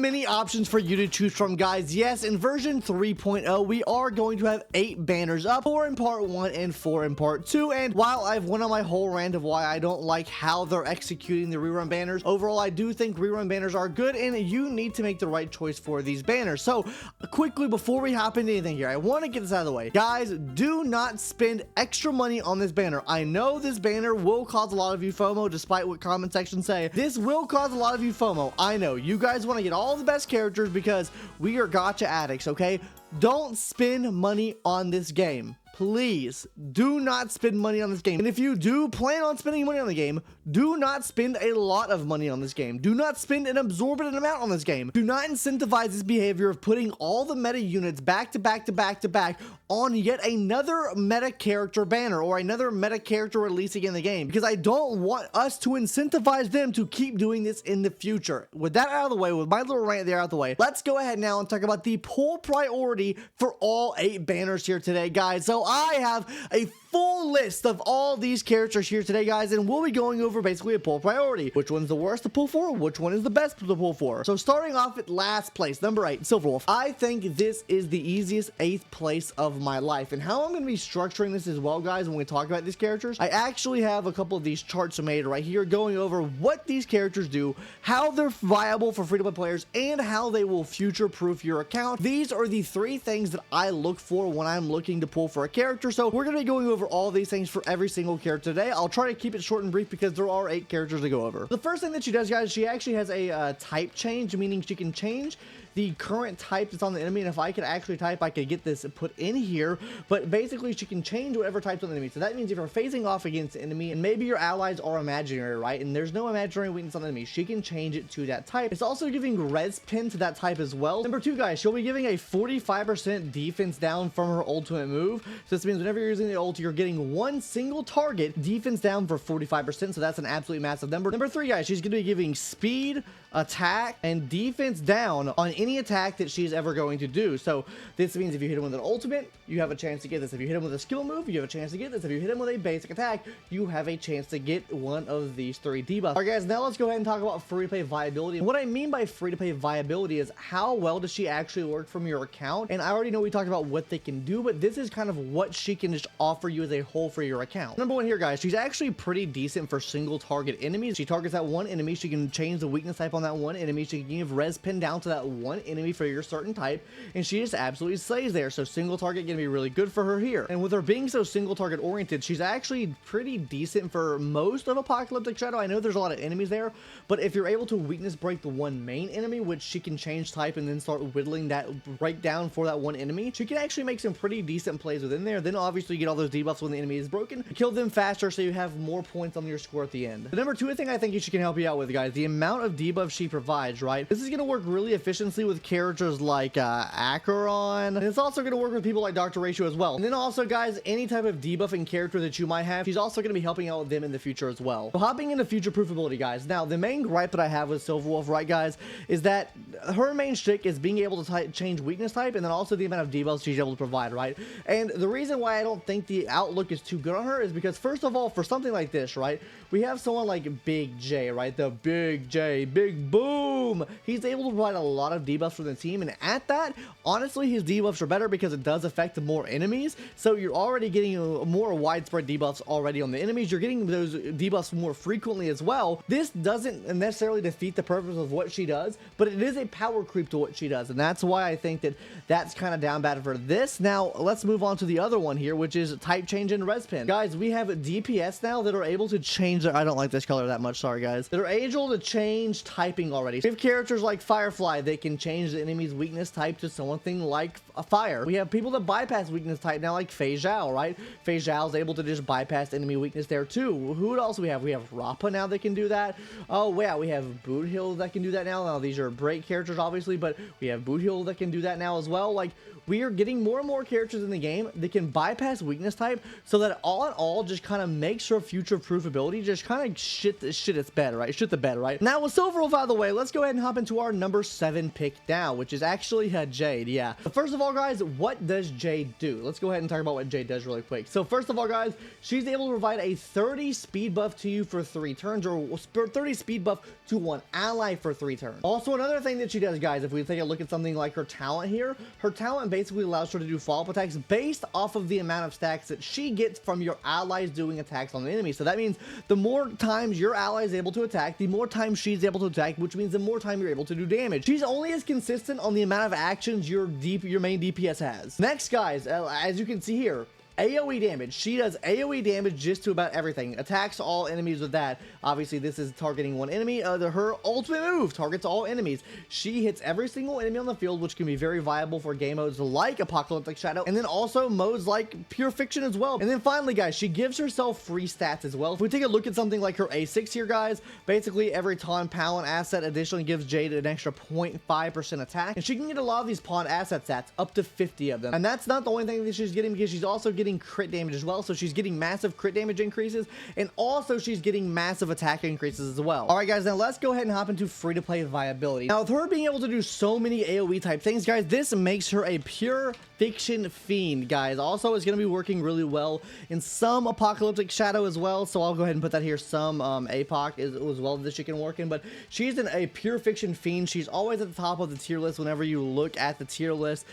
many options for you to choose from, guys. Yes, in version 3.0, we are going to have 8 banners up, 4 in part 1 and 4 in part 2. And while I've went on my whole rant of why I don't like how they're executing the rerun banners, overall, I do think rerun banners are good, and you need to make the right choice for these banners. So quickly, before we hop into anything here, I want to get this out of the way. Guys, do not spend extra money on this banner. I know this banner will cause a lot of you FOMO, despite what comment sections say. This will cause a lot of you FOMO. I know you guys want to get all the best characters because we are gacha addicts, okay? Don't spend money on this game. Please do not spend money on this game. And if you do plan on spending money on the game, do not spend a lot of money on this game. Do not spend an exorbitant amount on this game. Do not incentivize this behavior of putting all the meta units back to back to back to back on yet another meta character banner or another meta character releasing in the game, because I don't want us to incentivize them to keep doing this in the future. With that out of the way, with my little rant there out of the way, let's go ahead now and talk about the pull priority for all 8 banners here today, guys. So I have a full list of all these characters here today, guys, and we'll be going over basically a pull priority. Which one's the worst to pull for? Which one is the best to pull for? So starting off at last place, number 8, Silverwolf. I think this is the easiest 8th place of my life, and how I'm going to be structuring this as well, guys, when we talk about these characters, I actually have a couple of these charts made right here going over what these characters do, how they're viable for free-to-play players, and how they will future-proof your account. These are the 3 things that I look for when I'm looking to pull for a character. So we're going to be going over all these things for every single character today. I'll try to keep it short and brief because there are 8 characters to go over. The first thing that she does, guys, she actually has a type change, meaning she can change the current type that's on the enemy, and if I could actually type, I could get this put in here, but basically she can change whatever type's on the enemy. So that means if you're facing off against the enemy, and maybe your allies are imaginary, right, and there's no imaginary weakness on the enemy, she can change it to that type. It's also giving res pin to that type as well. Number 2, guys, she'll be giving a 45% defense down from her ultimate move. So this means whenever you're using the ult, you're getting one single target defense down for 45%, so that's an absolutely massive number. Number 3, guys, she's going to be giving speed, attack, and defense down on any attack that she's ever going to do. So this means if you hit him with an ultimate, you have a chance to get this. If you hit him with a skill move, you have a chance to get this. If you hit him with a basic attack, you have a chance to get one of these 3 debuffs. All right, guys, now let's go ahead and talk about free-to-play viability. And what I mean by free-to-play viability is how well does she actually work from your account? And I already know we talked about what they can do, but this is kind of what she can just offer you as a whole for your account. Number 1 here, guys, she's actually pretty decent for single target enemies. She targets that one enemy, she can change the weakness type on that one enemy, she can give res pin down to that one enemy for your certain type, and she just absolutely slays there. So single target gonna be really good for her here. And with her being so single target oriented, she's actually pretty decent for most of Apocalyptic Shadow. I know there's a lot of enemies there, but if you're able to weakness break the one main enemy, which she can change type and then start whittling that breakdown for that one enemy, she can actually make some pretty decent plays within there. Then obviously you get all those debuffs when the enemy is broken, kill them faster so you have more points on your score at the end. The number 2 thing I think she can help you out with, guys, the amount of debuffs she provides, right? This is going to work really efficiently with characters like Acheron, and it's also going to work with people like Dr. Ratio as well. And then also, guys, any type of debuffing character that you might have, she's also going to be helping out with them in the future as well. So hopping into future proof ability, guys. Now, the main gripe that I have with Silverwolf, right, guys, is that her main shtick is being able to change weakness type, and then also the amount of debuffs she's able to provide, right? And the reason why I don't think the outlook is too good on her is because, first of all, for something like this, right, we have someone like Big J, right? The Big J, Big Boom. He's able to provide a lot of debuffs for the team, and at that, honestly, his debuffs are better because it does affect more enemies. So you're already getting more widespread debuffs already on the enemies. You're getting those debuffs more frequently as well. This doesn't necessarily defeat the purpose of what she does, but it is a power creep to what she does, and that's why I think that that's kind of down bad for this. Now, let's move on to the other one here, which is type change and res pin. Guys, we have DPS now that are able to change their, I don't like this color that much, sorry guys, that are able to change typing already. We have characters like Firefly, they can change the enemy's weakness type to something like a fire. We have people that bypass weakness type now, like Fei Xaio, right? Fei Zhao is able to just bypass enemy weakness there too. Who else do we have? We have Rappa now that can do that. Oh yeah, we have BOOTHILL that can do that now. Now these are break characters obviously, but we have BOOTHILL that can do that now as well. Like, we are getting more and more characters in the game that can bypass weakness type, so that all in all just kind of makes her future proof ability just kind of shit its bed, right? Shit the bed, right? Now with Silverwolf, enough out of the way, let's go ahead and hop into our number 7 pick now, which is actually Jade. Yeah. But first of all, guys, what does Jade do? Let's go ahead and talk about what Jade does really quick. So first of all, guys, she's able to provide a 30 speed buff to you for 3 turns, or 30 speed buff to one ally for 3 turns. Also, another thing that she does, guys, if we take a look at something like her talent here, her talent basically allows her to do follow-up attacks based off of the amount of stacks that she gets from your allies doing attacks on the enemy. So that means the more times your ally is able to attack, the more times she's able to attack, which means the more time you're able to do damage. She's only as consistent on the amount of actions your main DPS has. Next, guys, as you can see here, AoE damage. She does AoE damage just to about everything. Attacks all enemies with that. Obviously, this is targeting one enemy. Her ultimate move targets all enemies. She hits every single enemy on the field, which can be very viable for game modes like Apocalyptic Shadow, and then also modes like Pure Fiction as well. And then finally, guys, she gives herself free stats as well. If we take a look at something like her A6 here, guys, basically every taunt pawn asset additionally gives Jade an extra 0.5% attack, and she can get a lot of these pawn asset stats, up to 50 of them. And that's not the only thing that she's getting, because she's also getting crit damage as well. So she's getting massive crit damage increases, and also she's getting massive attack increases as well. All right, guys, now let's go ahead and hop into free-to-play viability. Now, with her being able to do so many AoE type things, guys, this makes her a pure fiction fiend, guys. Also, it's going to be working really well in some Apocalyptic Shadow as well, so I'll go ahead and put that here. Some APOC as well that she can work in, but she's a pure fiction fiend. She's always at the top of the tier list whenever you look at the tier list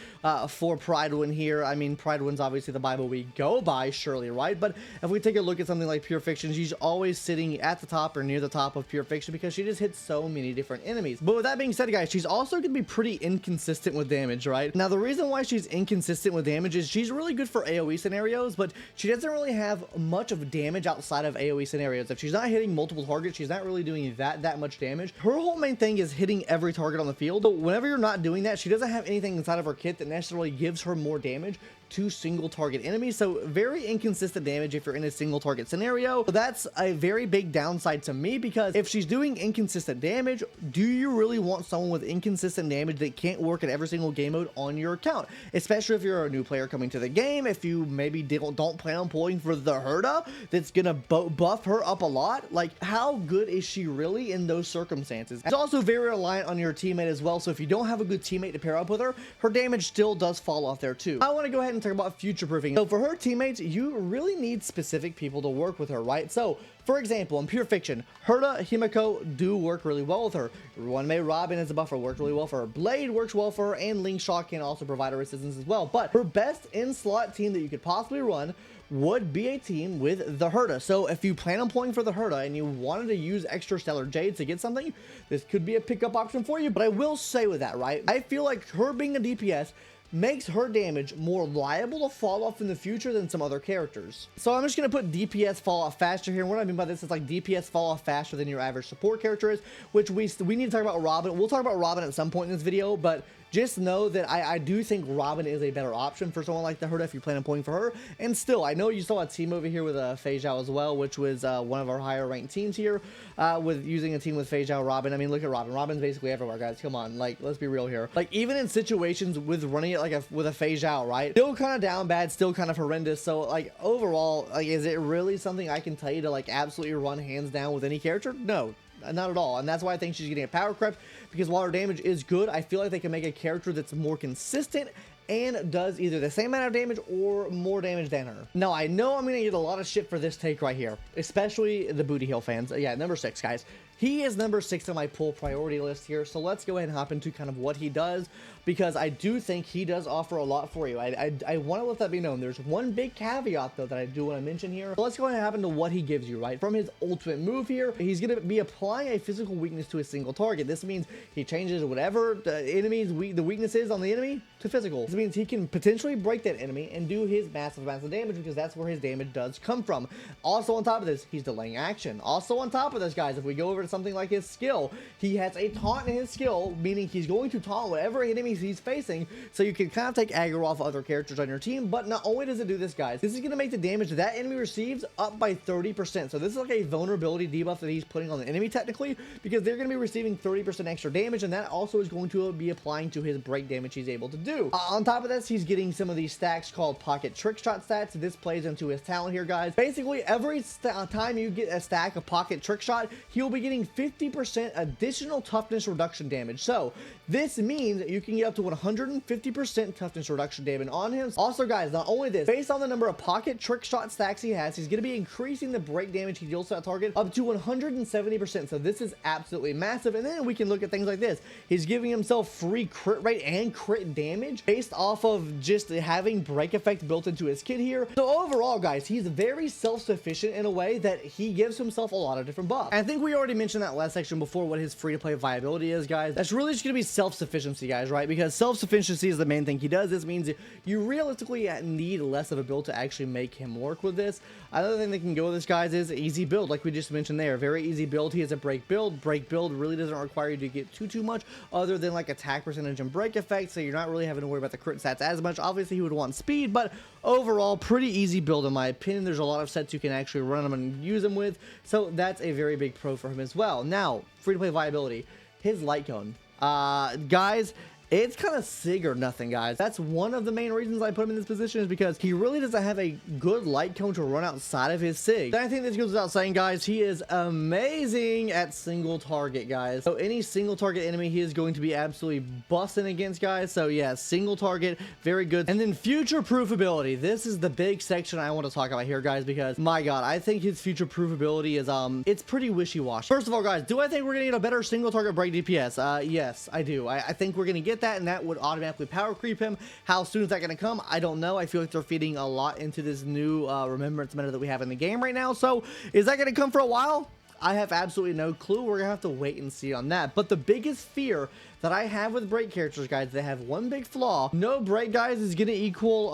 for Pridewin here. I mean, Pridewin's obviously the Bible we go by, surely, right? But if we take a look at something like Pure Fiction, she's always sitting at the top or near the top of Pure Fiction because she just hits so many different enemies. But with that being said, guys, she's also going to be pretty inconsistent with damage, right? Now, the reason why she's inconsistent with damage is she's really good for AoE scenarios, but she doesn't really have much of damage outside of AoE scenarios. If she's not hitting multiple targets, she's not really doing that much damage. Her whole main thing is hitting every target on the field, but whenever you're not doing that, she doesn't have anything inside of her kit that necessarily gives her more damage to single target enemies. So very inconsistent damage if you're in a single target scenario. So that's a very big downside to me, because if she's doing inconsistent damage, do you really want someone with inconsistent damage that can't work in every single game mode on your account? Especially if you're a new player coming to the game, if you maybe don't plan on pulling for the HERTA that's gonna buff her up a lot. Like, how good is she really in those circumstances? It's also very reliant on your teammate as well, so if you don't have a good teammate to pair up with her, her damage still does fall off there too. I want to go ahead and talk about future proofing. So for her teammates, you really need specific people to work with her, right? So for example, in Pure Fiction, HERTA, Himiko do work really well with her. One May Robin as a buffer works really well for her. Blade works well for her, and lingsha can also provide her assistance as well. But her best in-slot team that you could possibly run would be a team with the HERTA. So if you plan on pulling for the HERTA and you wanted to use extra stellar jades to get something, this could be a pickup option for you. But I will say with that, right, I feel like her being a DPS makes her damage more liable to fall off in the future than some other characters. So I'm just going to put DPS fall off faster here. And what I mean by this is like DPS fall off faster than your average support character is, which we need to talk about Robin. We'll talk about Robin at some point in this video, but just know that I do think Robin is a better option for someone like the HERTA if you plan on pulling for her. And still, I know you saw a team over here with Fei Xaio as well, which was one of our higher ranked teams here with using a team with Fei Xaio, Robin. I mean, look at Robin. Robin's basically everywhere, guys. Come on, like, let's be real here. Like, even in situations with running it like with a Fei Xaio, right? Still kind of down bad, still kind of horrendous. So, like, overall, like, is it really something I can tell you to, like, absolutely run hands down with any character? No. Not at all. And that's why I think she's getting a power creep, because while her damage is good, I feel like they can make a character that's more consistent and does either the same amount of damage or more damage than her. Now, I know I'm going to get a lot of shit for this take right here, especially the Booty Hill fans. Yeah, number 6, guys. He is number 6 on my pull priority list here, so let's go ahead and hop into kind of what he does, because I do think he does offer a lot for you. I want to let that be known. There's one big caveat, though, that I do want to mention here. So let's go ahead and hop into what he gives you, right? From his ultimate move here, he's going to be applying a physical weakness to a single target. This means he changes whatever the enemy's the weakness is on the enemy to physical. This means he can potentially break that enemy and do his massive damage, because that's where his damage does come from. Also, on top of this, he's delaying action. Also, on top of this, guys, if we go over to something like his skill, he has a taunt in his skill, meaning he's going to taunt whatever enemies he's facing, so you can kind of take aggro off other characters on your team. But not only does it do this, guys, this is going to make the damage that enemy receives up by 30%. So this is like a vulnerability debuff that he's putting on the enemy technically, because they're going to be receiving 30% extra damage, and that also is going to be applying to his break damage he's able to do. On top of this, he's getting some of these stacks called pocket trick shot stats. This plays into his talent here, guys. Basically, every time you get a stack of pocket trick shot, he'll be getting giving 50% additional toughness reduction damage. So this means you can get up to 150% toughness reduction damage on him. Also, guys, not only this, based on the number of pocket trick shot stacks he has, he's going to be increasing the break damage he deals to that target up to 170%. So this is absolutely massive. And then we can look at things like this. He's giving himself free crit rate and crit damage based off of just having break effect built into his kit here. So overall, guys, he's very self-sufficient in a way that he gives himself a lot of different buffs. And I think we already mentioned that last section before what his free-to-play viability is, guys. That's really just going to be self-sufficiency, guys, right? Because self-sufficiency is the main thing he does. This means you realistically need less of a build to actually make him work with this. Another thing that can go with this, guys, is easy build, like we just mentioned there. Very easy build. He has a break build. Break build really doesn't require you to get too much other than like attack percentage and break effect, so you're not really having to worry about the crit stats as much. Obviously, he would want speed, but overall, pretty easy build in my opinion. There's a lot of sets you can actually run him and use him with, so that's a very big pro for him as well. Now, free-to-play viability. His light cone. Guys, it's kind of sig or nothing, guys. That's one of the main reasons I put him in this position, is because he really doesn't have a good light cone to run outside of his sig. And I think this goes without saying, guys, he is amazing at single target, guys. So any single target enemy he is going to be absolutely busting against, guys. So yeah, single target, very good. And then future proof ability. This is the big section I want to talk about here, guys, because my god, I think his future proof ability is it's pretty wishy-washy. First of all, guys, do I think we're gonna get a better single target break DPS? Yes, I do. I think we're gonna get that, and that would automatically power creep him. How soon is that going to come? I don't know. I feel like they're feeding a lot into this new remembrance meta that we have in the game right now. So is that going to come for a while? I have absolutely no clue. We're gonna have to wait and see on that. But the biggest fear that I have with break characters, guys, they have one big flaw. No break, guys, is gonna equal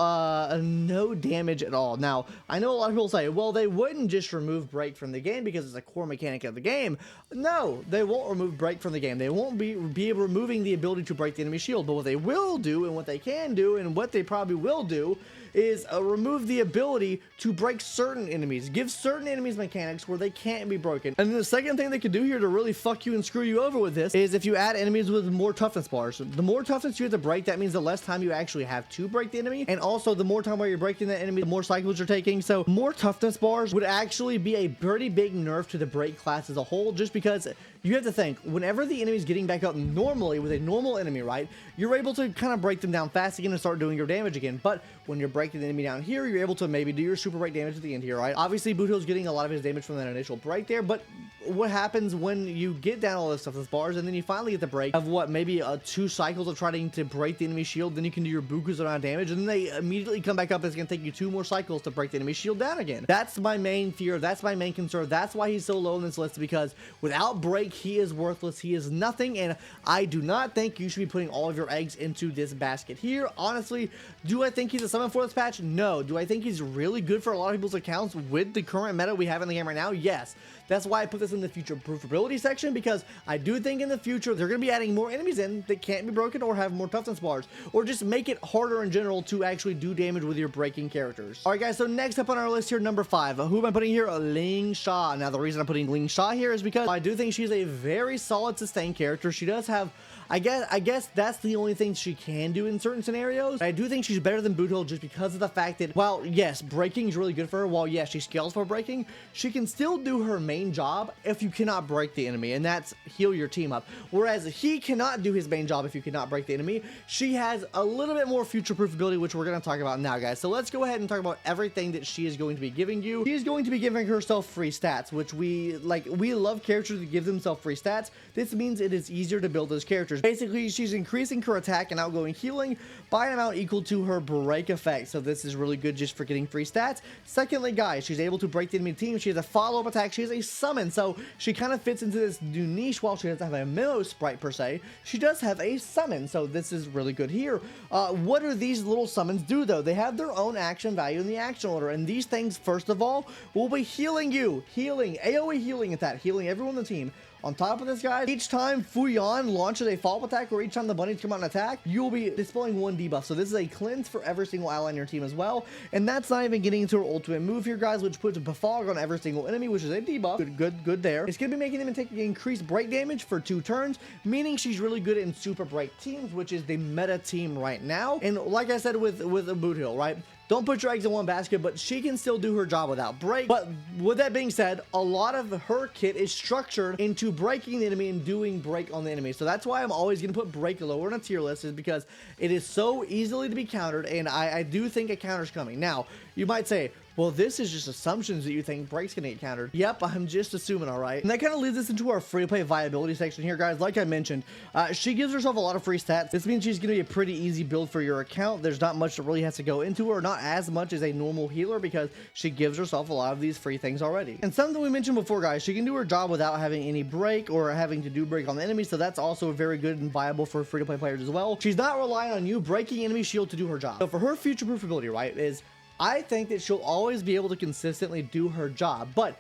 no damage at all. Now, I know a lot of people say, well, they wouldn't just remove break from the game because it's a core mechanic of the game. No, they won't remove break from the game. They won't be removing the ability to break the enemy shield. But what they will do, and what they can do, and what they probably will do, is remove the ability to break certain enemies. Give certain enemies mechanics where they can't be broken. And then the second thing they could do here to really fuck you and screw you over with this is if you add enemies with more toughness bars. The more toughness you have to break, that means the less time you actually have to break the enemy. And also the more time while you're breaking that enemy, the more cycles you're taking. So more toughness bars would actually be a pretty big nerf to the break class as a whole, just because you have to think, whenever the enemy's getting back up normally with a normal enemy, right, you're able to kind of break them down fast again and start doing your damage again. But when you're breaking the enemy down here, you're able to maybe do your super break damage at the end here, right? Obviously, Boothill's getting a lot of his damage from that initial break there, but what happens when you get down all this stuff with bars and then you finally get the break of what, maybe 2 cycles of trying to break the enemy shield, then you can do your buku's amount of damage, and then they immediately come back up. It's going to take you 2 more cycles to break the enemy shield down again. That's my main fear. That's my main concern. That's why he's so low on this list, because without break, he is worthless. He is nothing, and I do not think you should be putting all of your eggs into this basket here. Honestly, do I think he's a summon for this patch? No. Do I think he's really good for a lot of people's accounts with the current meta we have in the game right now? Yes. That's why I put this in the future proofability section, because I do think in the future they're going to be adding more enemies in that can't be broken or have more toughness bars, or just make it harder in general to actually do damage with your breaking characters. Alright guys, so next up on our list here, number 5. Who am I putting here? Lingsha. Now the reason I'm putting Lingsha here is because I do think she's a very solid sustained character. She does have, I guess that's the only thing she can do in certain scenarios. I do think she's better than Boothill just because of the fact that, while yes, breaking is really good for her, while yes, she scales for breaking, she can still do her main job if you cannot break the enemy, and that's heal your team up. Whereas he cannot do his main job if you cannot break the enemy. She has a little bit more future-proof ability, which we're going to talk about now, guys. So let's go ahead and talk about everything that she is going to be giving you. She is going to be giving herself free stats, which we love characters that give themselves free stats. This means it is easier to build those characters. Basically, she's increasing her attack and outgoing healing by an amount equal to her break effect. So this is really good just for getting free stats. Secondly, guys, she's able to break the enemy team. She has a follow-up attack. She has a summon. So she kind of fits into this new niche. While she doesn't have a memo sprite per se, she does have a summon. So this is really good here. What do these little summons do, though? They have their own action value in the action order. And these things, first of all, will be healing you. Healing. AoE healing at that. Healing everyone on the team. On top of this, guys, each time Fuyan launches a follow-up attack, or each time the bunnies come out and attack, you will be displaying 1 debuff. So this is a cleanse for every single ally on your team as well. And that's not even getting into her ultimate move here, guys, which puts a befog on every single enemy, which is a debuff. Good there. It's going to be making them take increased break damage for 2 turns, meaning she's really good in super break teams, which is the meta team right now. And like I said with Boothill, right? don't put your eggs in one basket, but she can still do her job without break. But with that being said, a lot of her kit is structured into breaking the enemy and doing break on the enemy. So that's why I'm always going to put break lower on a tier list, is because it is so easily to be countered, and I do think a counter's coming. Now, you might say, well, this is just assumptions that you think break's gonna get countered. Yep, I'm just assuming, all right? And that kind of leads us into our free-to-play viability section here, guys. Like I mentioned, she gives herself a lot of free stats. This means she's gonna be a pretty easy build for your account. There's not much that really has to go into her, not as much as a normal healer, because she gives herself a lot of these free things already. And something we mentioned before, guys, she can do her job without having any break or having to do break on the enemy, so that's also very good and viable for free-to-play players as well. She's not relying on you breaking enemy shield to do her job. So for her future-proof ability, right, is I think that she'll always be able to consistently do her job, but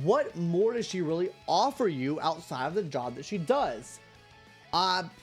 what more does she really offer you outside of the job that she does?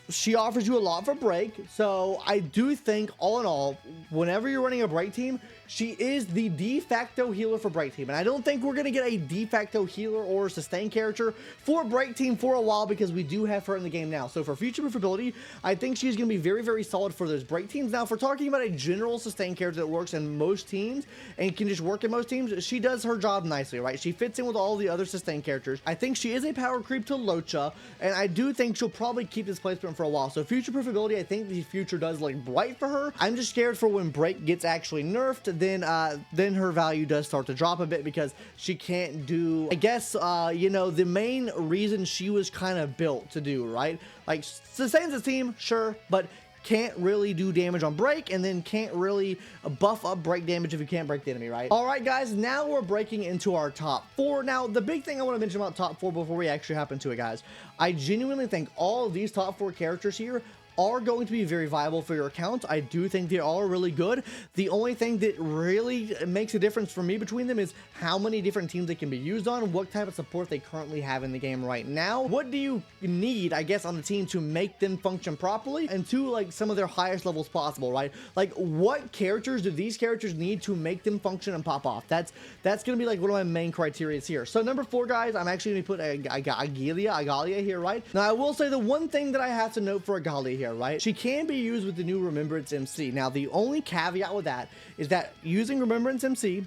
She offers you a lot for break, so I do think all in all, whenever you're running a break team, she is the de facto healer for break team, and I don't think we're gonna get a de facto healer or sustain character for break team for a while, because we do have her in the game now. So for future proof ability, I think she's gonna be very, very solid for those break teams. Now, if we're talking about a general sustain character that works in most teams and can just work in most teams, she does her job nicely, right? She fits in with all the other sustain characters. I think she is a power creep to Locha, and I do think she'll probably keep this placement for a while. So future proof ability, I think the future does look bright for her. I'm just scared for when break gets actually nerfed, then her value does start to drop a bit, because she can't do, I guess, you know, the main reason she was kind of built to do, right? Like, sustains the team, sure, but can't really do damage on break, and then can't really buff up break damage if you can't break the enemy, right? All right, guys, now we're breaking into our top 4. Now, the big thing I want to mention about top 4 before we actually hop into it, guys, I genuinely think all of these top 4 characters here are going to be very viable for your account. I do think they are really good. The only thing that really makes a difference for me between them is how many different teams they can be used on, what type of support they currently have in the game right now. What do you need, I guess, on the team to make them function properly and to, like, some of their highest levels possible, right? Like, what characters do these characters need to make them function and pop off? That's gonna be like one of my main criteria here. So number 4, guys, I'm actually gonna put aglaea here, right? Now, I will say the one thing that I have to note for aglaea here, right? She can be used with the new Remembrance MC. Now, the only caveat with that is that using Remembrance MC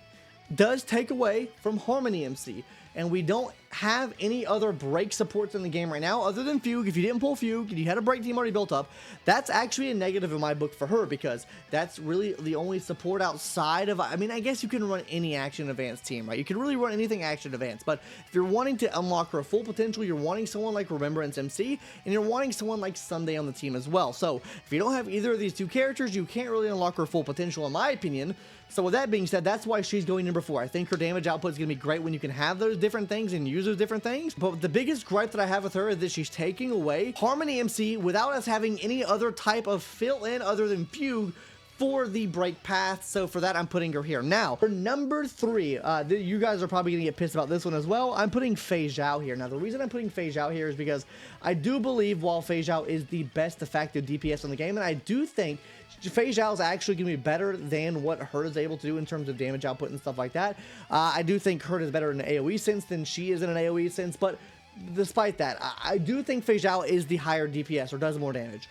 does take away from Harmony MC, and we don't have any other break supports in the game right now other than Fugue. If you didn't pull Fugue and you had a break team already built up, that's actually a negative in my book for her, because that's really the only support outside of, I mean, I guess you can run any action advanced team, right? You can really run anything action advanced, but if you're wanting to unlock her full potential, you're wanting someone like Remembrance MC, and you're wanting someone like Sunday on the team as well. So if you don't have either of these two characters, you can't really unlock her full potential, in my opinion. So with that being said, that's why she's going number 4. I think her damage output is going to be great when you can have those different things and use those different things. But the biggest gripe that I have with her is that she's taking away Harmony MC without us having any other type of fill-in other than Fugue for the break path. So for that, I'm putting her here. Now, for number 3, you guys are probably gonna get pissed about this one as well. I'm putting Fei Xaio here. Now, the reason I'm putting Fei Xaio here is because I do believe while Fei Xaio is the best effective DPS in the game, and I do think Fei Xaio is actually going to be better than what HERTA is able to do in terms of damage output and stuff like that. I do think HERTA is better in an AoE sense than she is in an AoE sense, but despite that, I do think Fei Xaio is the higher DPS, or does more damage.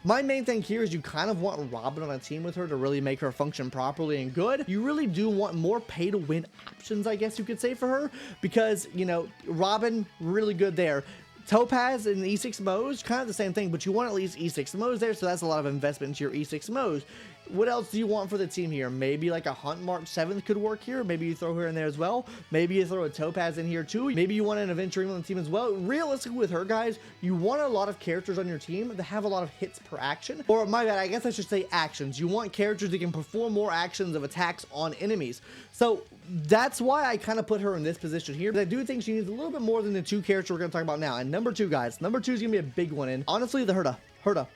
My main thing here is you kind of want Robin on a team with her to really make her function properly and good. You really do want more pay-to-win options, I guess you could say, for her, because, you know, Robin, really good there. Topaz and E6 Mo's, kind of the same thing, but you want at least E6 Mo's there, so that's a lot of investment into your E6 Mo's. What else do you want for the team here? Maybe like a Hunt Mark 7th could work here. Maybe you throw her in there as well. Maybe you throw a Topaz in here too. Maybe you want an Adventuring on the team as well. Realistically with her, guys, you want a lot of characters on your team that have a lot of hits per action. Or my bad, I guess I should say actions. You want characters that can perform more actions of attacks on enemies. So that's why I kind of put her in this position here. But I do think she needs a little bit more than the 2 characters we're going to talk about now. And number 2, guys, number 2 is going to be a big one. And honestly, the HERTA.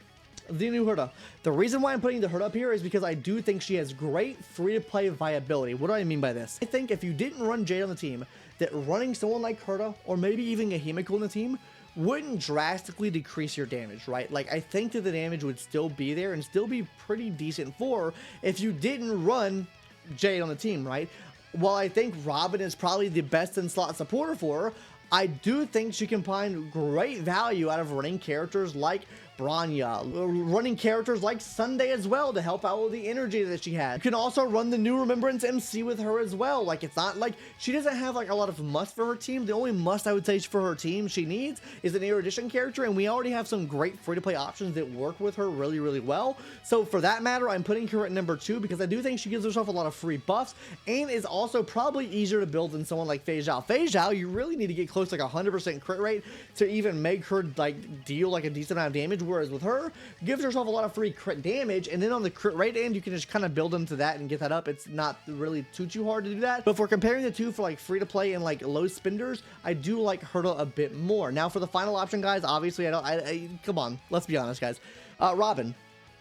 The new HERTA. The reason why I'm putting the HERTA up here is because I do think she has great free-to-play viability. What do I mean by this? I think if you didn't run Jade on the team, that running someone like HERTA, or maybe even a Himiko on the team, wouldn't drastically decrease your damage, right? Like, I think that the damage would still be there and still be pretty decent for if you didn't run Jade on the team, right? While I think Robin is probably the best in-slot supporter for her, I do think she can find great value out of running characters like Branya, running characters like Sunday as well to help out with the energy that she has. You can also run the new Remembrance MC with her as well. Like, it's not like she doesn't have like a lot of must for her team. The only must I would say for her team she needs is an erudition character, and we already have some great free-to-play options that work with her really, really well. So for that matter, I'm putting her at number 2 because I do think she gives herself a lot of free buffs and is also probably easier to build than someone like Fei Xaio. Fei Xaio, you really need to get close to like 100% crit rate to even make her like deal like a decent amount of damage, whereas with her, gives herself a lot of free crit damage, and then on the crit rate end, you can just kind of build into that and get that up. It's not really too hard to do that. But if we're comparing the two for like free to play and like low spenders, I do like HERTA a bit more. Now for the final option, guys, obviously come on, let's be honest, guys. Robin.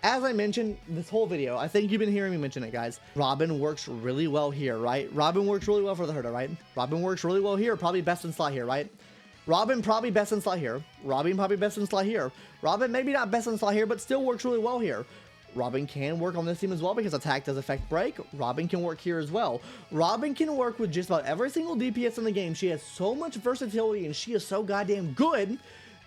As I mentioned this whole video, I think you've been hearing me mention it, guys. Robin works really well here, right? Robin works really well for the HERTA, right? Robin works really well here, probably best in slot here, right? Robin probably best in slot here. Robin probably best in slot here. Robin maybe not best in slot here, but still works really well here. Robin can work on this team as well because attack does affect break. Robin can work here as well. Robin can work with just about every single DPS in the game. She has so much versatility and she is so goddamn good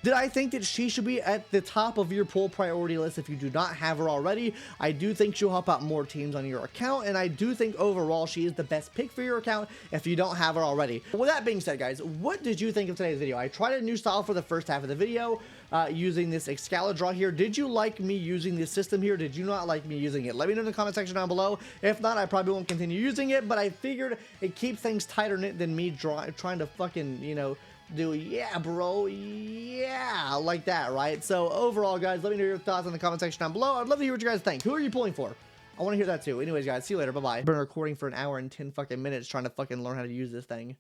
that I think that she should be at the top of your pool priority list if you do not have her already. I do think she'll help out more teams on your account, and I do think overall she is the best pick for your account if you don't have her already. With that being said, guys, what did you think of today's video? I tried a new style for the first half of the video using this Excalibur draw here. Did you like me using this system here? Did you not like me using it? Let me know in the comment section down below. If not, I probably won't continue using it, but I figured it keeps things tighter knit than me trying to fucking, you know, do yeah bro, yeah, like that, right? So overall, guys, let me know your thoughts in the comment section down below. I'd love to hear what you guys think. Who are you pulling for? I want to hear that too. Anyways, guys, see you later. Bye bye. I've been recording for an hour and 10 fucking minutes trying to fucking learn how to use this thing.